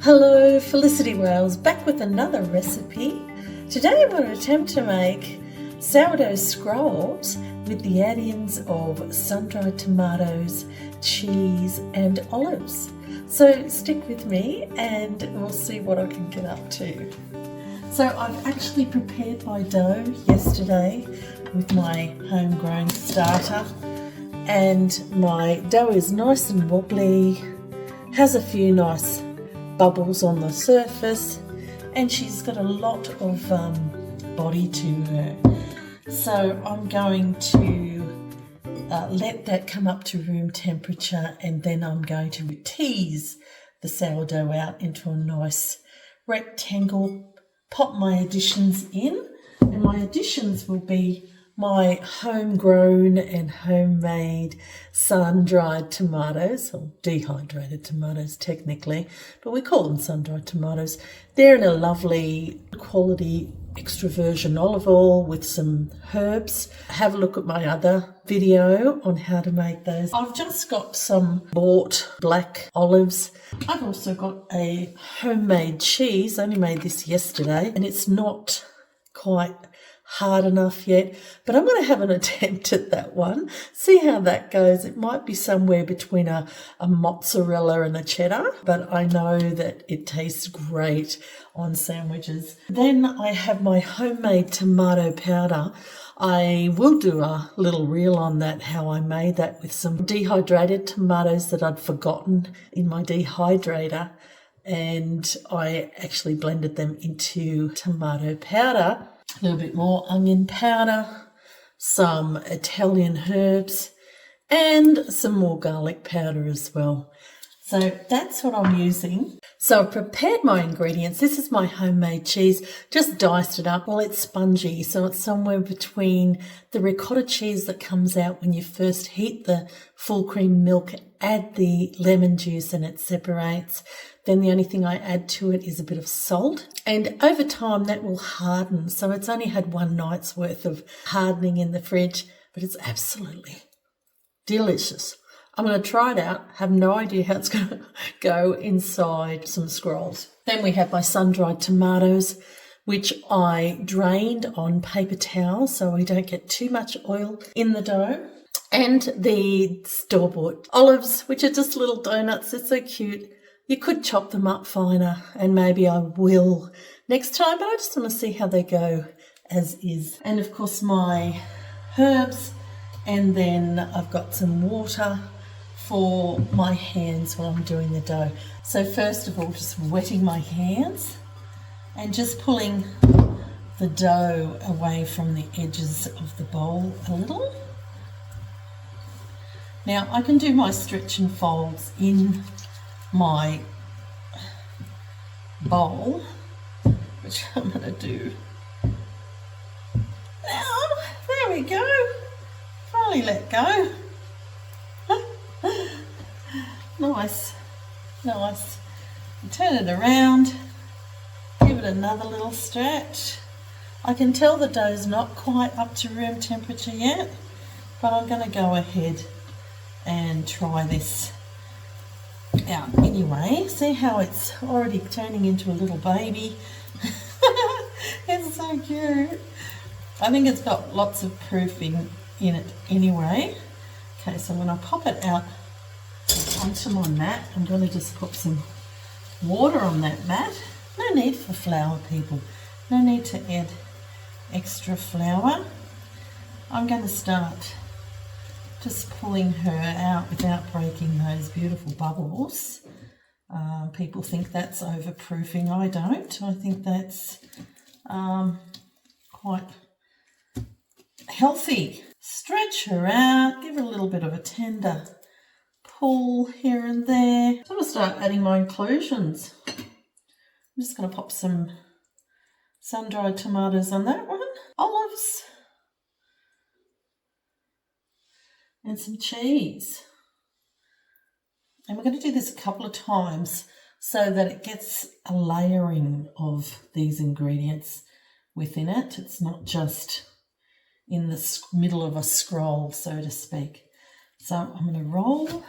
Hello, Felicity Wales back with another recipe. Today I'm going to attempt to make sourdough scrolls with the add-ins of sun-dried tomatoes, cheese and olives. So stick with me and we'll see what I can get up to. So I've actually prepared my dough yesterday with my homegrown starter, and my dough is nice and wobbly, has a few nice bubbles on the surface, and she's got a lot of body to her. So I'm going to let that come up to room temperature, and then I'm going to tease the sourdough out into a nice rectangle, pop my additions in, and my additions will be my homegrown and homemade sun-dried tomatoes, or dehydrated tomatoes technically, but we call them sun-dried tomatoes. They're in a lovely quality extra virgin olive oil with some herbs. Have a look at my other video on how to make those. I've just got some bought black olives. I've also got a homemade cheese. I only made this yesterday and it's not quite hard enough yet, but I'm going to have an attempt at that one, see how that goes. It might be somewhere between a mozzarella and a cheddar, but I know that it tastes great on sandwiches. Then I have my homemade tomato powder. I will do a little reel on that, how I made that with some dehydrated tomatoes that I'd forgotten in my dehydrator, and I actually blended them into tomato powder. A little bit more onion powder, some Italian herbs, and some more garlic powder as well. So that's what I'm using. So I've prepared my ingredients. This is my homemade cheese, just diced it up. Well, it's spongy, so it's somewhere between the ricotta cheese that comes out when you first heat the full cream milk, add the lemon juice and it separates. Then the only thing I add to it is a bit of salt, and over time that will harden. So it's only had one night's worth of hardening in the fridge, but it's absolutely delicious. I'm going to try it out. Have no idea how it's going to go inside some scrolls. Then we have my sun-dried tomatoes, which I drained on paper towel so we don't get too much oil in the dough. And the store-bought olives, which are just little donuts. They're so cute. You could chop them up finer, and maybe I will next time, but I just want to see how they go as is. And of course my herbs, and then I've got some water for my hands while I'm doing the dough. So first of all, just wetting my hands and just pulling the dough away from the edges of the bowl a little. Now I can do my stretch and folds in my bowl, which I'm going to do now. There we go. Finally let go. Nice. Turn it around, give it another little stretch. I can tell the dough's not quite up to room temperature yet, but I'm going to go ahead and try this out anyway. See how it's already turning into a little baby. It's so cute. I think it's got lots of proofing in it anyway. Okay, so when I pop it out onto my mat, I'm going to just put some water on that mat. No need for flour, people. No need to add extra flour. I'm going to start just pulling her out without breaking those beautiful bubbles. People think that's overproofing. I don't. I think that's quite healthy. Stretch her out, give her a little bit of a tender pull here and there. So I'm going to start adding my inclusions. I'm just going to pop some sun-dried tomatoes on that one, olives, and some cheese. And we're going to do this a couple of times so that it gets a layering of these ingredients within it. It's not just in the middle of a scroll, so to speak. So I'm going to roll.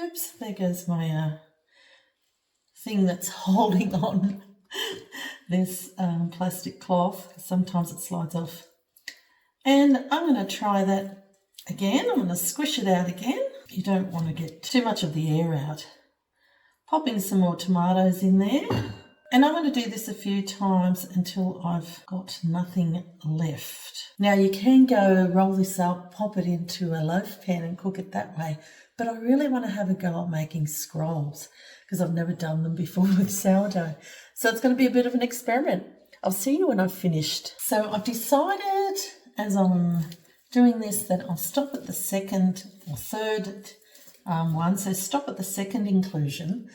Oops, there goes my thing that's holding on this plastic cloth, because sometimes it slides off. And I'm going to try that again. I'm going to squish it out again. You don't want to get too much of the air out. Popping some more tomatoes in there. And I'm going to do this a few times until I've got nothing left. Now you can go roll this up, pop it into a loaf pan and cook it that way. But I really want to have a go at making scrolls because I've never done them before with sourdough. So it's going to be a bit of an experiment. I'll see you when I've finished. So I've decided as I'm doing this that I'll stop at the second or third one. So stop at the second inclusion,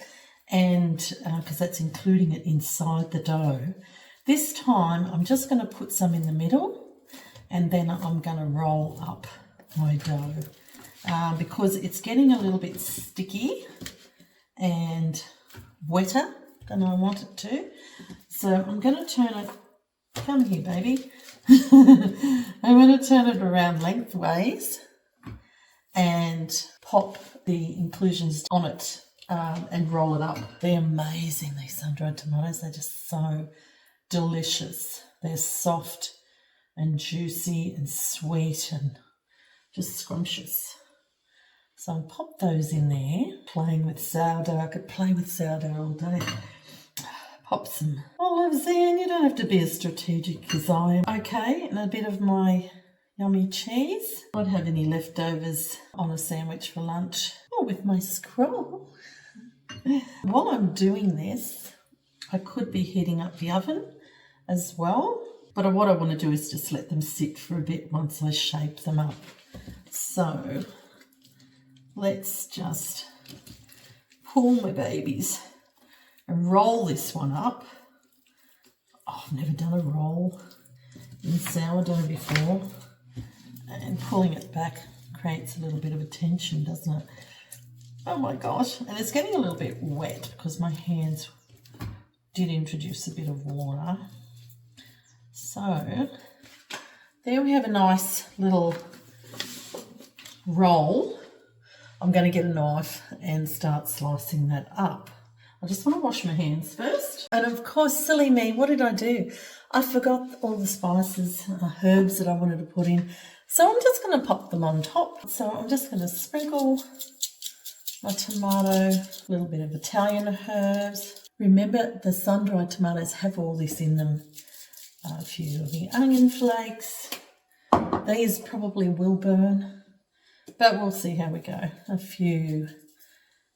and because that's including it inside the dough. This time I'm just going to put some in the middle, and then I'm going to roll up my dough because it's getting a little bit sticky and wetter than I want it to. So I'm going to turn it, come here baby, I'm going to turn it around lengthways and pop the inclusions on it and roll it up. They're amazing, these sun-dried tomatoes. They're just so delicious. They're soft and juicy and sweet and just scrumptious. So I'll pop those in there. Playing with sourdough. I could play with sourdough all day. Pop some olives in. You don't have to be as strategic as I am. Okay, and a bit of my yummy cheese. I don't have any leftovers on a sandwich for lunch. Oh, with my scroll. While I'm doing this, I could be heating up the oven as well. But what I want to do is just let them sit for a bit once I shape them up. So let's just pull my babies and roll this one up. Oh, I've never done a roll in sourdough before. And pulling it back creates a little bit of a tension, doesn't it? Oh my gosh. And it's getting a little bit wet because my hands did introduce a bit of water. So there we have a nice little roll. I'm going to get a knife and start slicing that up. I just want to wash my hands first. And of course, silly me, what did I do? I forgot all the spices, herbs that I wanted to put in. So I'm just going to pop them on top. So I'm just going to sprinkle my tomato, a little bit of Italian herbs. Remember, the sun-dried tomatoes have all this in them. A few of the onion flakes. These probably will burn, but we'll see how we go. A few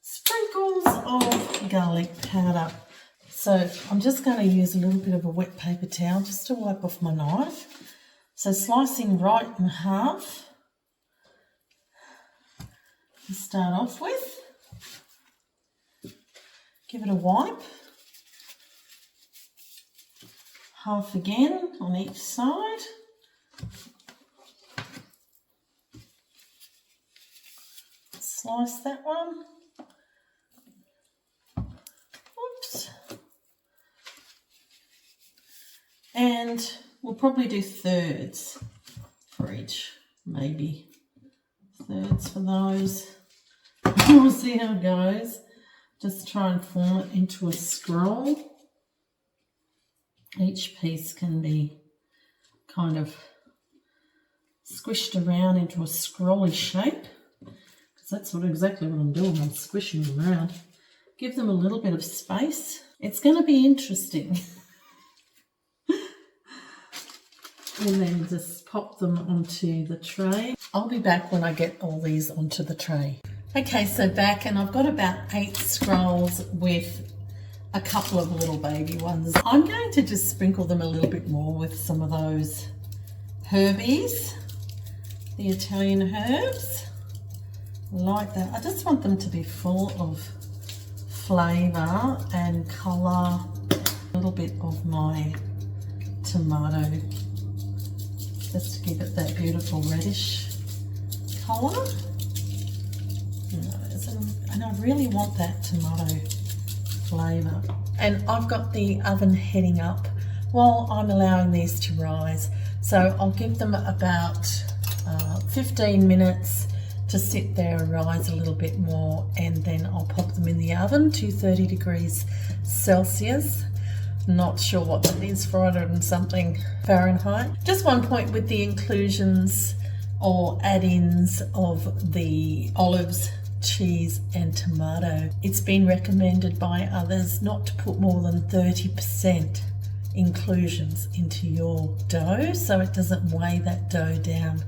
sprinkles of garlic powder. So I'm just going to use a little bit of a wet paper towel just to wipe off my knife. So slicing right in half to start off with. Give it a wipe. Half again on each side. Slice that one. Oops. And we'll probably do thirds for each, maybe. Thirds for those. We'll see how it goes. Just try and form it into a scroll. Each piece can be kind of squished around into a scrolly shape. Because that's exactly what I'm doing. I'm squishing them around. Give them a little bit of space. It's going to be interesting. And then just pop them onto the tray. I'll be back when I get all these onto the tray. Okay, so back, and I've got about 8 scrolls with a couple of little baby ones. I'm going to just sprinkle them a little bit more with some of those herbies, the Italian herbs, like that. I just want them to be full of flavour and colour. A little bit of my tomato, just to give it that beautiful reddish colour. And I really want that tomato flavour. And I've got the oven heating up while I'm allowing these to rise. So I'll give them about 15 minutes to sit there and rise a little bit more, and then I'll pop them in the oven to 30 degrees Celsius. Not sure what that is, 400 and something Fahrenheit. Just one point with the inclusions or add-ins of the olives, cheese and tomato. It's been recommended by others not to put more than 30% inclusions into your dough, so it doesn't weigh that dough down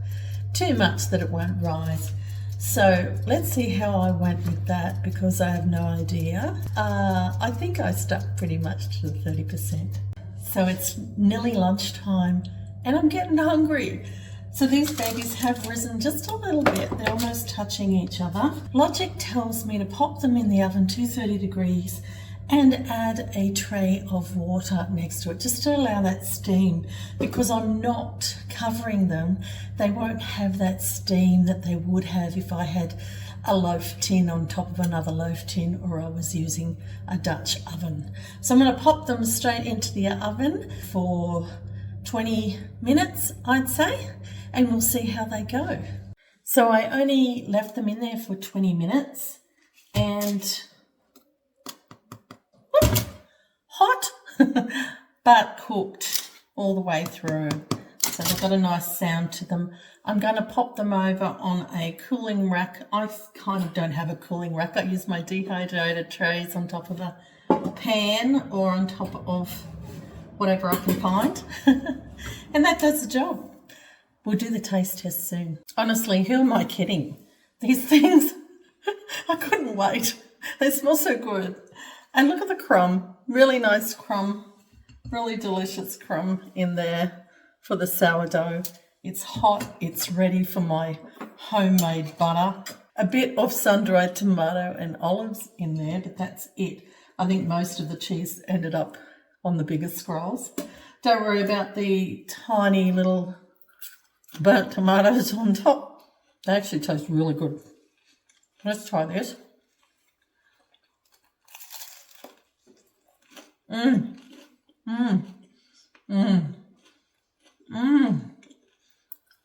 too much that it won't rise. So let's see how I went with that, because I have no idea. I think I stuck pretty much to the 30%. So it's nearly lunchtime and I'm getting hungry. So these babies have risen just a little bit. They're almost touching each other. Logic tells me to pop them in the oven to 30 degrees and add a tray of water next to it, just to allow that steam. Because I'm not covering them, they won't have that steam that they would have if I had a loaf tin on top of another loaf tin, or I was using a Dutch oven. So I'm going to pop them straight into the oven for 20 minutes, I'd say, and we'll see how they go. So I only left them in there for 20 minutes, and hot, but cooked all the way through. So they've got a nice sound to them. I'm going to pop them over on a cooling rack. I kind of don't have a cooling rack. I use my dehydrated trays on top of a pan or on top of whatever I can find. And that does the job. We'll do the taste test soon. Honestly, who am I kidding? These things, I couldn't wait. They smell so good. And look at the crumb, really nice crumb, really delicious crumb in there for the sourdough. It's hot, it's ready for my homemade butter. A bit of sun-dried tomato and olives in there, but that's it. I think most of the cheese ended up on the bigger scrolls. Don't worry about the tiny little burnt tomatoes on top. They actually taste really good. Let's try this.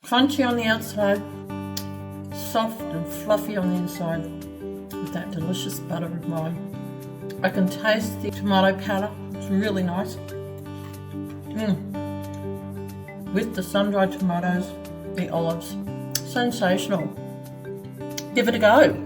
Crunchy on the outside, soft and fluffy on the inside with that delicious butter of mine. I can taste the tomato powder. It's really nice. With the sun-dried tomatoes, the olives. Sensational. Give it a go.